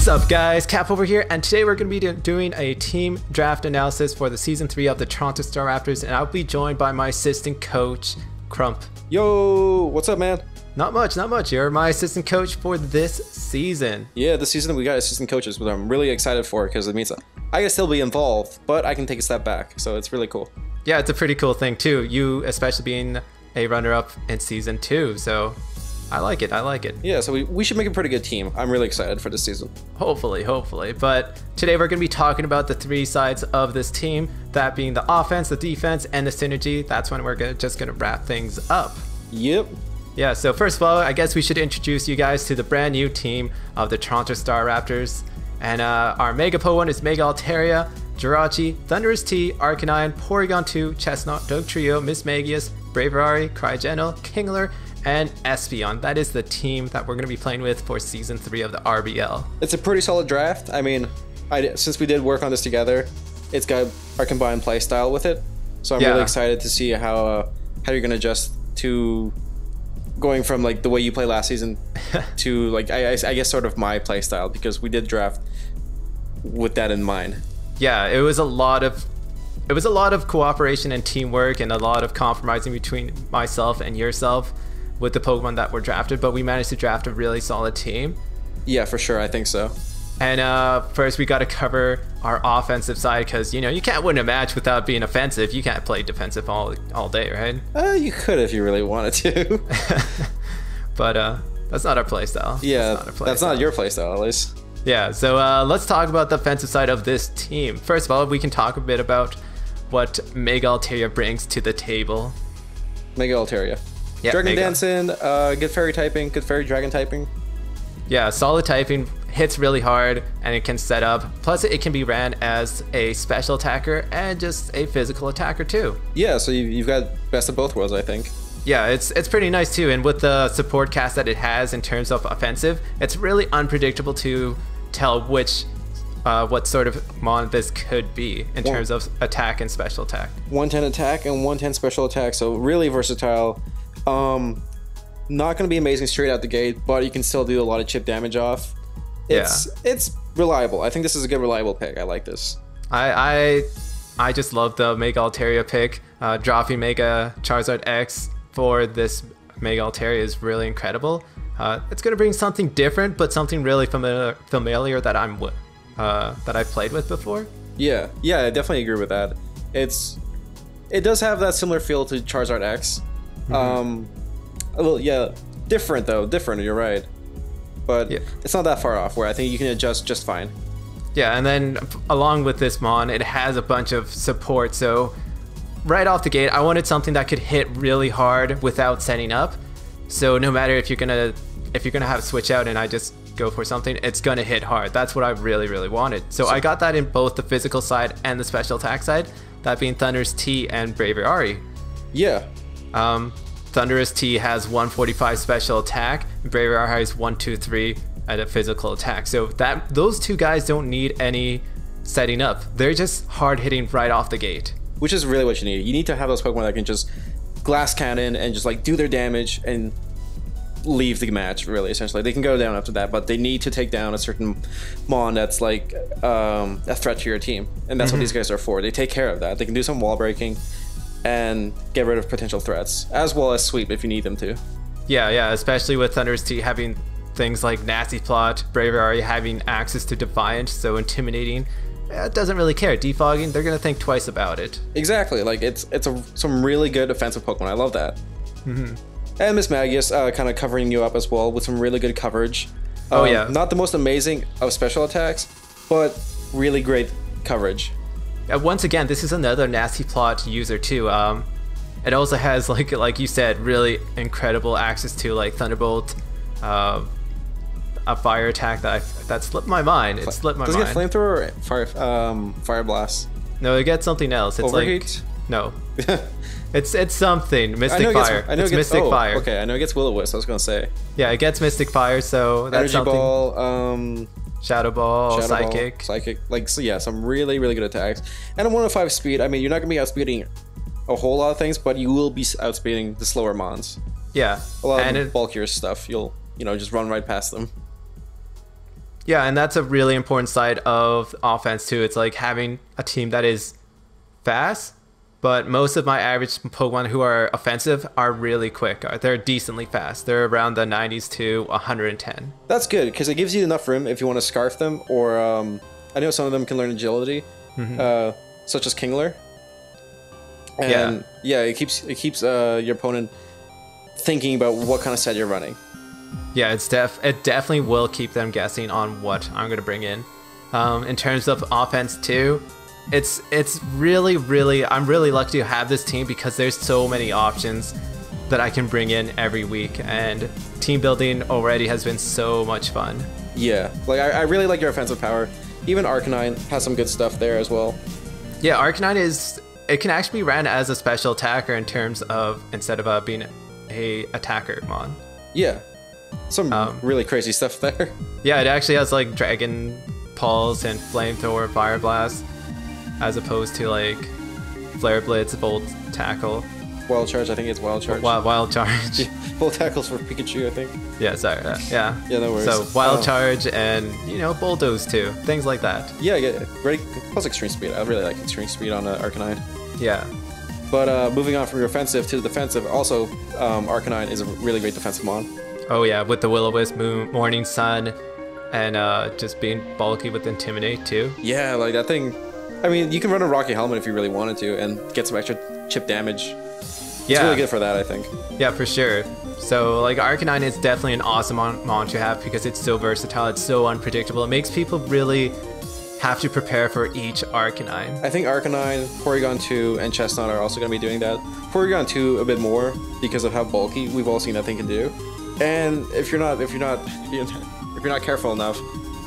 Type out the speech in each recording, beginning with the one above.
up, guys? Cap over here, and today we're going to be doing a team draft analysis for the Season 3 of the Toronto Staraptors, and I'll be joined by my assistant coach, Crump. Yo, what's up, man? Not much, not much. You're my assistant coach for this season. Yeah, this season we got assistant coaches, which I'm really excited for because it means I can still be involved, but I can take a step back, so it's really cool. Yeah, it's a pretty cool thing, too. You especially being a runner-up in Season 2, so I like it, I like it. Yeah, so we should make a pretty good team. I'm really excited for this season. Hopefully. But today we're going to be talking about the three sides of this team, that being the offense, the defense, and the synergy. That's when we're just going to wrap things up. Yep. Yeah, so first of all, I guess we should introduce you guys to the brand new team of the Toronto Staraptors. And our Mega Po1 is Mega Altaria, Jirachi, Thunderous T, Arcanine, Porygon 2, Chestnut, Dog Trio, Miss Magius, Braviary, Cryogenal, Kingler, and Espeon. That is the team that we're going to be playing with for Season 3 of the RBL. It's a pretty solid draft. I mean, since we did work on this together, it's got our combined play style with it. So I'm really excited to see how you're going to adjust to going from like the way you play last season to like I guess sort of my play style, because we did draft with that in mind. Yeah, it was a lot of cooperation and teamwork and a lot of compromising between myself and yourself with the Pokemon that were drafted, but we managed to draft a really solid team. Yeah, for sure, I think so. And first we got to cover our offensive side, because you know you can't win a match without being offensive. You can't play defensive all day, right? You could if you really wanted to. But that's not our playstyle. Yeah, that's not your playstyle, at least. Yeah, so let's talk about the offensive side of this team. First of all, we can talk a bit about what Mega Altaria brings to the table. Mega Altaria. Yeah, Dragon Dancing, good fairy typing, good fairy dragon typing. Yeah, solid typing, hits really hard, and it can set up. Plus, it can be ran as a special attacker and just a physical attacker too. Yeah, so you've got best of both worlds, I think. Yeah, it's pretty nice too, and with the support cast that it has in terms of offensive, it's really unpredictable to tell what sort of mon this could be in terms of attack and special attack. 110 attack and 110 special attack, so really versatile. Not going to be amazing straight out the gate, but you can still do a lot of chip damage off. It's reliable. I think this is a good reliable pick. I like this. I just love the Mega Altaria pick. Dropping Mega Charizard X for this Mega Altaria is really incredible. It's going to bring something different, but something really familiar that I've played with before. Yeah, I definitely agree with that. It does have that similar feel to Charizard X. Mm-hmm. Well, different though. Different, you're right. But it's not that far off, where I think you can adjust just fine. Yeah, and then along with this mon, it has a bunch of support. So right off the gate, I wanted something that could hit really hard without setting up. So no matter if you're gonna have switch out and I just go for something, it's gonna hit hard. That's what I really wanted. So I got that in both the physical side and the special attack side, that being Thunderous T and Braviary. Yeah. Thunderous T has 145 special attack, Braviary has 123 at a physical attack. So those two guys don't need any setting up. They're just hard hitting right off the gate. Which is really what you need. You need to have those Pokemon that can just glass cannon and just like do their damage and leave the match, really, essentially. They can go down after that, but they need to take down a certain mon that's like a threat to your team. And that's what these guys are for. They take care of that. They can do some wall breaking and get rid of potential threats, as well as sweep if you need them to. Yeah, especially with Thunderous T having things like Nasty Plot, Braviary having access to Defiant, so intimidating. It doesn't really care. Defogging, they're gonna think twice about it. Exactly, like it's some really good offensive Pokemon. I love that. And Miss Magius kind of covering you up as well with some really good coverage. Not the most amazing of special attacks, but really great coverage. Once again, this is another Nasty Plot user too. It also has like you said, really incredible access to like Thunderbolt, a fire attack that slipped my mind. It slipped my mind. Does it get flamethrower or fire blast? No, it gets something else. It's Overheat? No. It's something. Mystic Fire. It's Mystic Fire. Okay, I know it gets Will-O-Wisp, I was gonna say. Yeah, it gets Mystic Fire, so that's Energy something. Ball, Shadow Ball, Psychic. Like, so yeah, some really good attacks. And a 105 speed, I mean, you're not gonna be outspeeding a whole lot of things, but you will be outspeeding the slower mons. Yeah. A lot of bulkier stuff, you'll just run right past them. Yeah, and that's a really important side of offense too. It's like having a team that is fast, but most of my average Pokemon who are offensive are really quick. They're decently fast. They're around the 90s to 110. That's good, because it gives you enough room if you want to scarf them, or I know some of them can learn agility, such as Kingler. And yeah, it keeps your opponent thinking about what kind of set you're running. Yeah, it definitely will keep them guessing on what I'm going to bring in. In terms of offense too, it's really I'm really lucky to have this team because there's so many options that I can bring in every week, and team building already has been so much fun. Yeah, like I really like your offensive power. Even Arcanine has some good stuff there as well. Yeah, Arcanine it can actually be ran as a special attacker in terms of instead of being a attacker mon. Yeah, some really crazy stuff there. Yeah, it actually has like Dragon Pulse and Flamethrower, Fire Blast, as opposed to like Flare Blitz, Volt Tackle. Wild Charge, I think it's Wild Charge. Wild Charge. Volt Tackle's for Pikachu, I think. Yeah, sorry. Yeah. Yeah, no worries. So Wild Charge and, Bulldoze too. Things like that. Yeah, very plus Extreme Speed. I really like Extreme Speed on Arcanine. Yeah. But moving on from your offensive to the defensive, also Arcanine is a really great defensive mon. Oh yeah, with the Will-O-Wisp, Morning Sun, and just being bulky with Intimidate too. Yeah, like that thing. I mean, you can run a Rocky Helmet if you really wanted to and get some extra chip damage. It's really good for that, I think. Yeah, for sure. So, like, Arcanine is definitely an awesome mon to have because it's so versatile, it's so unpredictable. It makes people really have to prepare for each Arcanine. I think Arcanine, Porygon 2, and Chestnut are also going to be doing that. Porygon 2 a bit more because of how bulky we've all seen that thing can do. And if you're not careful enough,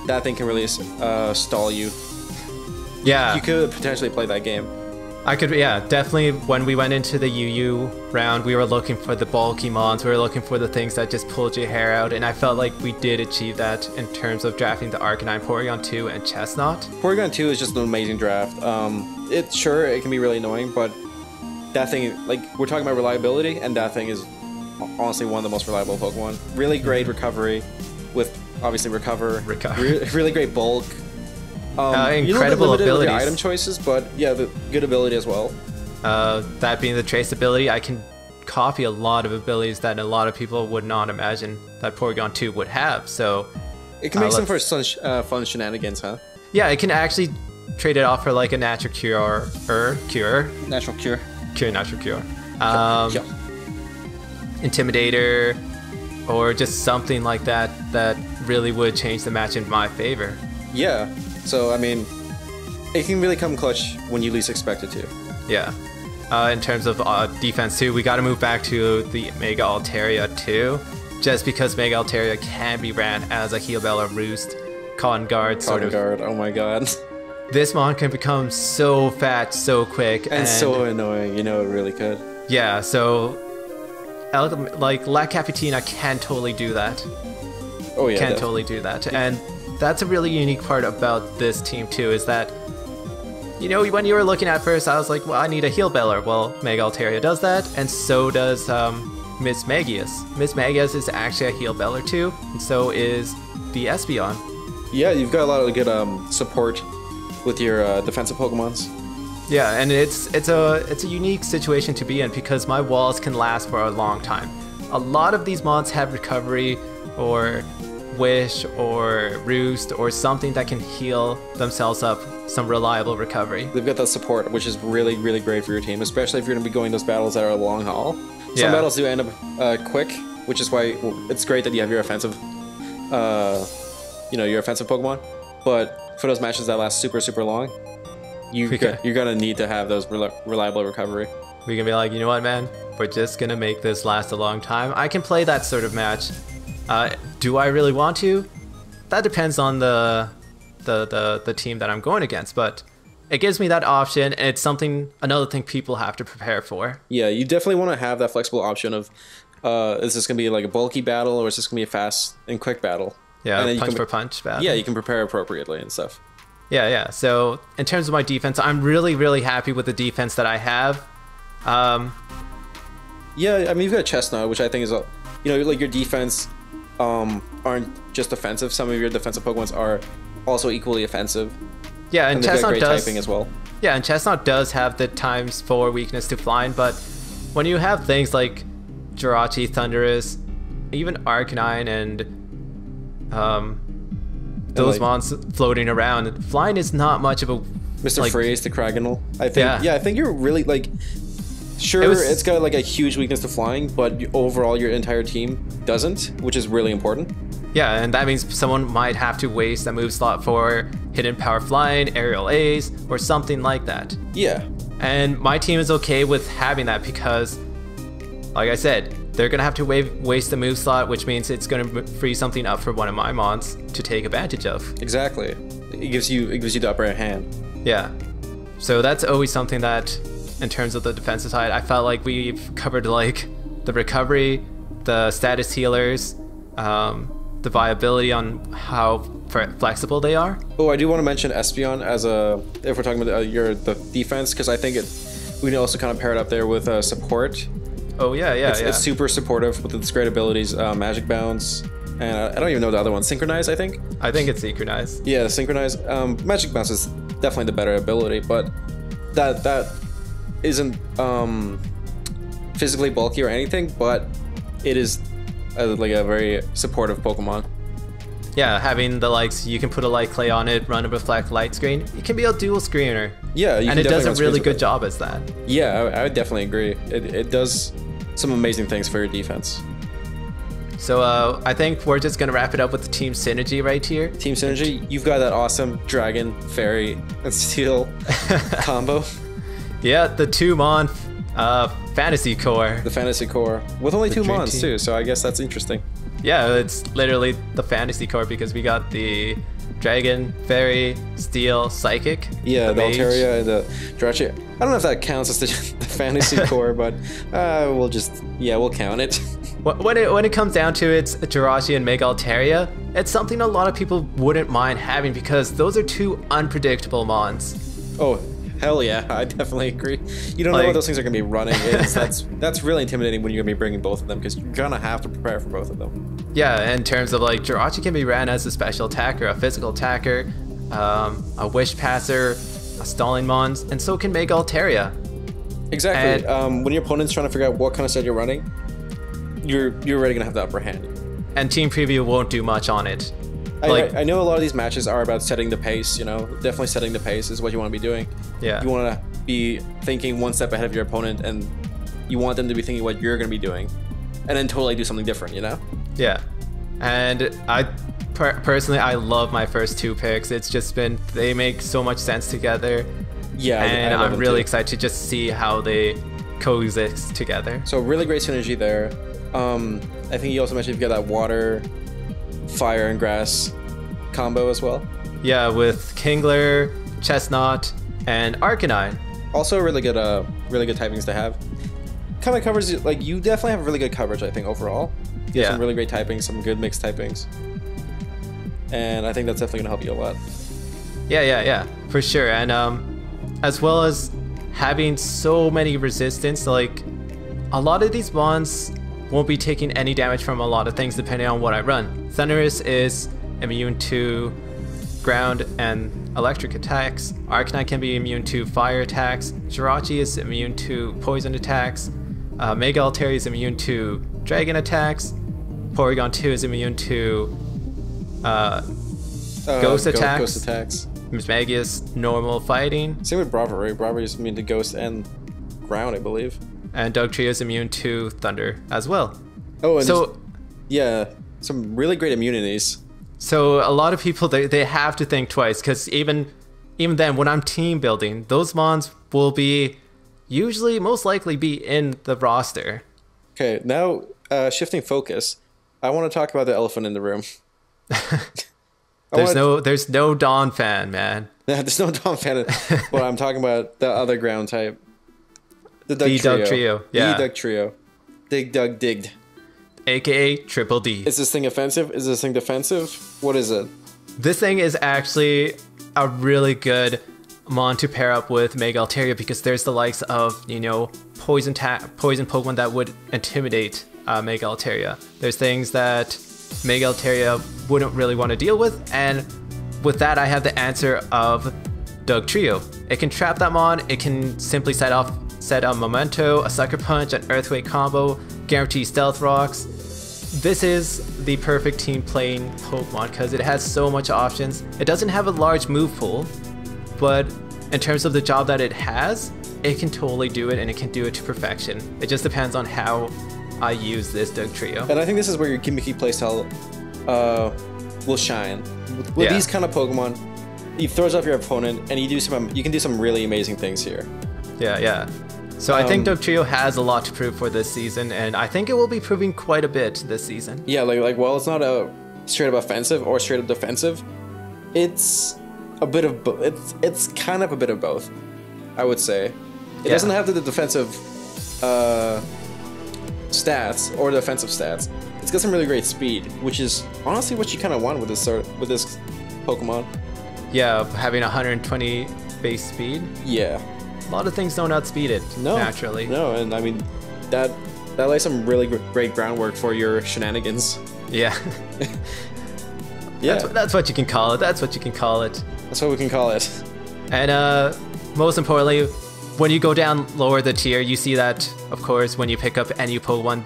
that thing can really stall you. Yeah. You could potentially play that game. I could, yeah, definitely. When we went into the UU round, we were looking for the bulky mons. We were looking for the things that just pulled your hair out, and I felt like we did achieve that in terms of drafting the Arcanine, Porygon 2, and Chestnut. Porygon 2 is just an amazing draft. It can be really annoying, but that thing, like, we're talking about reliability, and that thing is honestly one of the most reliable Pokemon. Really great recovery, with obviously really great bulk. Incredible abilities. With your item choices, but yeah, the good ability as well. That being the traceability, I can copy a lot of abilities that a lot of people would not imagine that Porygon 2 would have. So it can make some for fun shenanigans, huh? Yeah, it can actually trade it off for like a natural cure. Natural cure. Natural cure. Intimidator, or just something like that that really would change the match in my favor. Yeah. So, I mean, it can really come clutch when you least expect it to. Yeah. In terms of defense, too, we got to move back to the Mega Altaria, too. Just because Mega Altaria can be ran as a Heal Bell or Roost, Cotton Guard, sort of. Cotton Guard, oh my god. This mon can become so fat, so quick. And so annoying, it really could. Yeah, so, like, La Capitina can totally do that. Oh, yeah. Can totally do that. And that's a really unique part about this team too, is that, when you were looking at first, I was like, well, I need a Heal Beller. Well, Mega Altaria does that, and so does Miss Magius. Miss Magius is actually a Heal Beller too, and so is the Espeon. Yeah, you've got a lot of good support with your defensive Pokemons. Yeah, and it's a unique situation to be in because my walls can last for a long time. A lot of these mons have recovery or Wish or Roost or something that can heal themselves up, some reliable recovery. They've got that support, which is really, really great for your team, especially if you're going to be going those battles that are a long haul. Some battles do end up quick, which is why it's great that you have your offensive, your offensive Pokemon. But for those matches that last super, super long, you're gonna need to have those reliable recovery. We can be like, you know what, man? We're just gonna make this last a long time. I can play that sort of match. Do I really want to? That depends on the team that I'm going against, but it gives me that option, and it's another thing people have to prepare for. Yeah, you definitely want to have that flexible option of, is this going to be like a bulky battle, or is this going to be a fast and quick battle? Yeah, and punch for punch battle. Yeah, you can prepare appropriately and stuff. Yeah. So in terms of my defense, I'm really, really happy with the defense that I have. Yeah, I mean, you've got Chestnut, which I think is, like your defense aren't just offensive. Some of your defensive Pokemons are also equally offensive. Yeah, and they've got Chestnut great does typing as well. Yeah, and Chestnut does have the ×4 weakness to flying, but when you have things like Jirachi, Thundurus, even Arcanine, and those mons floating around, flying is not much of a Mr. Freeze, the Kragonal. I think I think you're really like sure it's got like a huge weakness to flying, but overall your entire team doesn't, which is really important. Yeah, and that means someone might have to waste a move slot for Hidden Power Flying, Aerial Ace, or something like that. Yeah. And my team is okay with having that because, like I said, they're going to have to waste the move slot, which means it's going to free something up for one of my mons to take advantage of. Exactly. It gives you the upper hand. Yeah. So that's always something that, in terms of the defensive side, I felt like we've covered like the recovery, the status healers, the viability on how flexible they are. Oh, I do want to mention Espeon as if we're talking about the defense, because I think we can also kind of pair it up there with support. Oh yeah, It's super supportive with its great abilities, Magic Bounce, and I don't even know the other one, Synchronize, I think? I think it's Synchronize. Yeah, Synchronize. Magic Bounce is definitely the better ability, but that isn't physically bulky or anything, but it is like a very supportive Pokemon. Yeah, having the likes, you can put a light clay on it, run a reflect light screen. It can be a dual screener. Yeah, and it does a really good job as that. Yeah, I would definitely agree. It does some amazing things for your defense. So I think we're just gonna wrap it up with the team synergy right here. Team synergy, you've got that awesome Dragon, Fairy, and Steel combo. Yeah, the 2-mon Fantasy Core. The Fantasy Core. With only 2 mons too, so I guess that's interesting. Yeah, it's literally the Fantasy Core because we got the Dragon, Fairy, Steel, Psychic. Yeah, the Altaria and the Jirachi. I don't know if that counts as the Fantasy Core, but we'll count it. When it comes down to it, Jirachi and Mega Altaria, it's something a lot of people wouldn't mind having because those are 2 unpredictable mons. Oh, hell yeah, I definitely agree. You don't know what those things are going to be running. That's really intimidating when you're going to be bringing both of them because you're going to have to prepare for both of them. Yeah, in terms of like Jirachi can be ran as a special attacker, a physical attacker, a Wish Passer, a Stalling Mons, and so can Mega Altaria. Exactly. When your opponent's trying to figure out what kind of set you're running, you're already going to have the upper hand. And Team Preview won't do much on it. I know a lot of these matches are about setting the pace, you know, definitely setting the pace is what you want to be doing. Yeah. You want to be thinking one step ahead of your opponent and you want them to be thinking what you're going to be doing and then totally do something different, you know? Yeah. And I personally, I love my first 2 picks. It's just been, they make so much sense together. Yeah. And I'm really excited to just see how they coexist together. So really great synergy there. I think you also mentioned you've got that water, fire, and grass combo as well. Yeah, with Kingler, Chestnut, and Arcanine. Also really good typings to have. Kind of covers, like, you definitely have really good coverage, I think, overall. You have some really great typings, some good mixed typings. And I think that's definitely going to help you a lot. Yeah, for sure. And as well as having so many resistance, like, a lot of these mons won't be taking any damage from a lot of things depending on what I run. Thundurus is immune to ground and electric attacks. Arcanine can be immune to fire attacks. Jirachi is immune to poison attacks. Mega Altaria is immune to dragon attacks. Porygon 2 is immune to ghost attacks. Ghost attacks. Mismagius, normal fighting. Same with Braviary. Braviary is immune to ghost and ground, I believe. And Dugtrio is immune to thunder as well. Oh, and yeah, some really great immunities. So a lot of people, they have to think twice because even then, when I'm team building, those mons will be most likely be in the roster. Okay, now shifting focus, I want to talk about the elephant in the room. There's no Dawn fan, man. There's no Dawn fan, but I'm talking about the other ground type. The Doug Trio. Yeah. The Doug Trio. Dig, Dug, Digged. AKA Triple D. Is this thing offensive? Is this thing defensive? What is it? This thing is actually a really good mon to pair up with Mega Altaria because there's the likes of, you know, poison Pokemon that would intimidate Mega Altaria. There's things that Mega Altaria wouldn't really want to deal with. And with that, I have the answer of Doug Trio. It can trap that mon, it can simply set a Memento, a Sucker Punch, an Earthquake combo, guarantee Stealth Rocks. This is the perfect team playing Pokemon because it has so much options. It doesn't have a large move pool, but in terms of the job that it has, it can totally do it, and it can do it to perfection. It just depends on how I use this Doug Trio. And I think this is where your gimmicky playstyle will shine. With these kind of Pokemon, he throws off your opponent, and you can do some really amazing things here. Yeah. So I think Doug Trio has a lot to prove for this season, and I think it will be proving quite a bit this season. Yeah, well, it's not a straight up offensive or straight up defensive. It's a bit of it's kind of a bit of both, I would say. It doesn't have the defensive stats or the offensive stats. It's got some really great speed, which is honestly what you kind of want with this Pokemon. Yeah, having 120 base speed. Yeah. A lot of things don't outspeed it naturally. No, and I mean that lays some really great groundwork for your shenanigans. Yeah. Yeah. That's what you can call it. That's what we can call it. And most importantly, when you go down lower the tier, you see that, of course, when you pick up any Pokemon,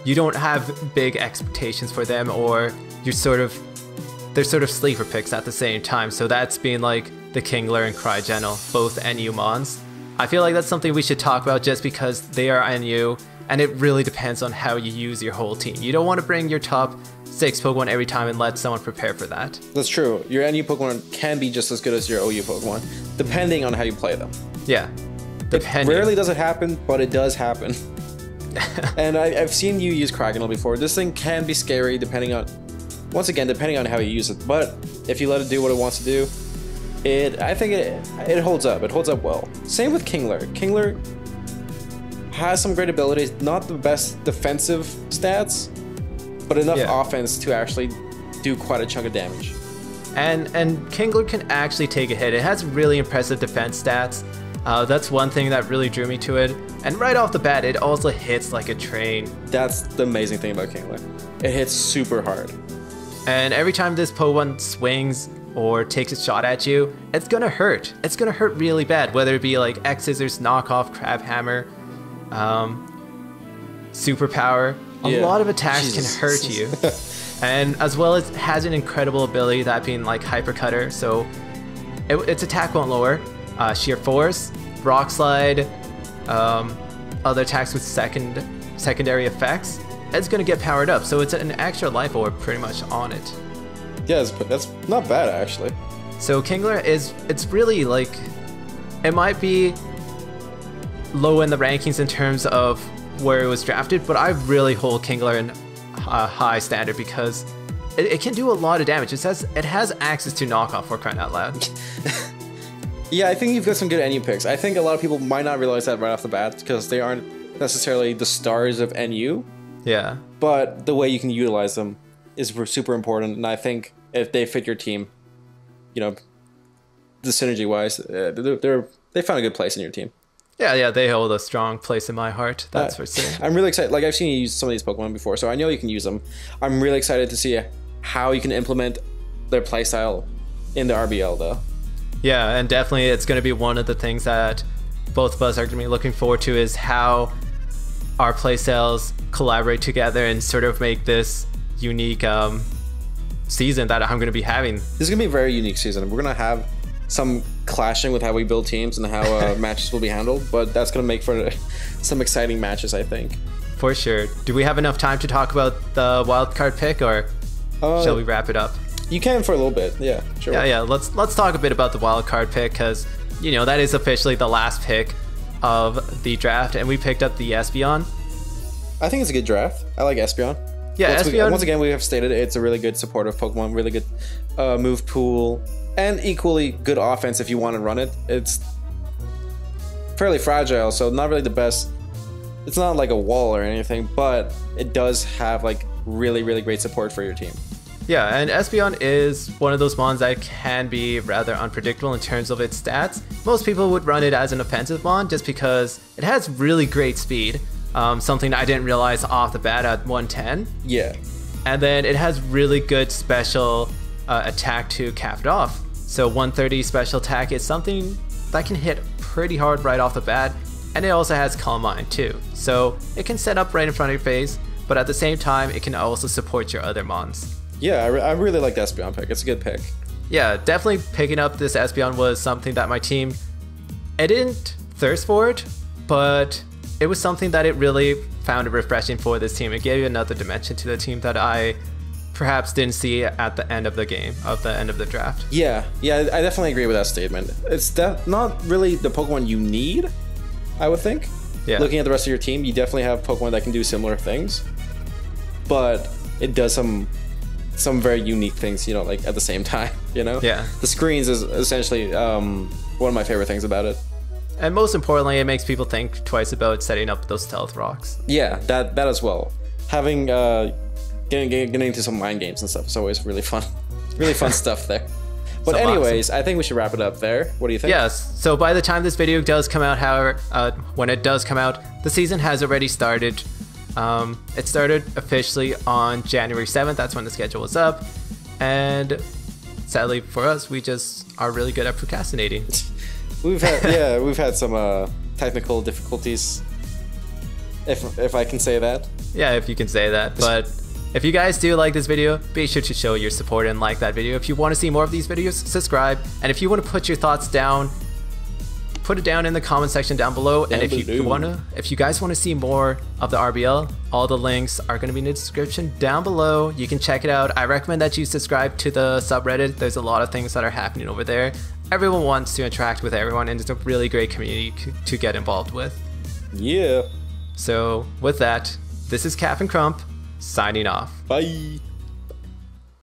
you don't have big expectations for them, or they're sort of sleeper picks at the same time. So that's being like the Kingler and Cryogenal, both NU mons. I feel like that's something we should talk about just because they are NU, and it really depends on how you use your whole team. You don't want to bring your top 6 Pokemon every time and let someone prepare for that. That's true. Your NU Pokemon can be just as good as your OU Pokemon, depending on how you play them. Yeah. It rarely does it happen, but it does happen. And I've seen you use Cryogonal before. This thing can be scary depending on how you use it. But if you let it do what it wants to do, I think it holds up. It holds up well. Same with Kingler. Kingler has some great abilities, not the best defensive stats, but enough offense to actually do quite a chunk of damage. And Kingler can actually take a hit. It has really impressive defense stats. That's one thing that really drew me to it. And right off the bat, it also hits like a train. That's the amazing thing about Kingler. It hits super hard. And every time this Pokemon swings or takes a shot at you, it's gonna hurt. It's gonna hurt really bad, whether it be like X-Scissors, Knockoff, Crab Hammer, Superpower. A lot of attacks can hurt you. And as well as has an incredible ability, that being like Hyper Cutter. So its attack won't lower. Sheer Force, Rock Slide, other attacks with secondary effects, it's gonna get powered up. So it's an extra life orb pretty much on it. Yeah, that's not bad actually. So Kingler it's really like, it might be low in the rankings in terms of where it was drafted, but I really hold Kingler in a high standard because it can do a lot of damage. It has access to Knockoff, for crying out loud. Yeah, I think you've got some good NU picks. I think a lot of people might not realize that right off the bat because they aren't necessarily the stars of NU. Yeah. But the way you can utilize them is super important, and I think if they fit your team, you know, the synergy-wise, they found a good place in your team. Yeah, they hold a strong place in my heart. That's for sure. I'm really excited. Like, I've seen you use some of these Pokemon before, so I know you can use them. I'm really excited to see how you can implement their playstyle in the RBL, though. Yeah, and definitely it's going to be one of the things that both of us are going to be looking forward to, is how our playstyles collaborate together and sort of make this unique season that I'm going to be having. This is going to be a very unique season. We're going to have some clashing with how we build teams and how matches will be handled, but that's going to make for some exciting matches, I think. For sure. Do we have enough time to talk about the wildcard pick, or shall we wrap it up? You can for a little bit, yeah, sure. Yeah. Let's talk a bit about the wildcard pick, because you know that is officially the last pick of the draft, and we picked up the Espeon. I think it's a good draft. I like Espeon. Yeah, Espeon. Once again, we have stated it's a really good supportive Pokemon, really good move pool, and equally good offense if you want to run it. It's fairly fragile, so not really the best. It's not like a wall or anything, but it does have like really, really great support for your team. Yeah, and Espeon is one of those mons that can be rather unpredictable in terms of its stats. Most people would run it as an offensive mon just because it has really great speed, something I didn't realize off the bat at 110. Yeah. And then it has really good special attack to cap it off. So 130 special attack is something that can hit pretty hard right off the bat. And it also has Calm Mind too. So it can set up right in front of your face, but at the same time, it can also support your other mons. Yeah, I really like the Espeon pick. It's a good pick. Yeah, definitely picking up this Espeon was something that my team, it didn't thirst for it, but it was something that it really found refreshing for this team. It gave another dimension to the team that I perhaps didn't see at the end of the game, at the end of the draft. Yeah, I definitely agree with that statement. It's not really the Pokemon you need, I would think. Yeah. Looking at the rest of your team, you definitely have Pokemon that can do similar things, but it does some very unique things, you know, like at the same time, you know? Yeah. The screens is essentially one of my favorite things about it. And most importantly, it makes people think twice about setting up those stealth rocks. Yeah, that as well. Having getting into some mind games and stuff is always really fun. Really fun stuff there. But anyways, I think we should wrap it up there. What do you think? Yes. So by the time this video does come out, however, when it does come out, the season has already started. It started officially on January 7th. That's when the schedule was up. And sadly for us, we just are really good at procrastinating. We've had some technical difficulties, if I can say that. Yeah, if you can say that. But if you guys do like this video, be sure to show your support and like that video. If you want to see more of these videos, subscribe. And if you want to put your thoughts down, put it down in the comment section down below. And if you guys want to see more of the RBL, all the links are going to be in the description down below. You can check it out. I recommend that you subscribe to the subreddit. There's a lot of things that are happening over there. Everyone wants to interact with everyone, and it's a really great community to get involved with. Yeah. So with that, this is Cap and Crump signing off. Bye.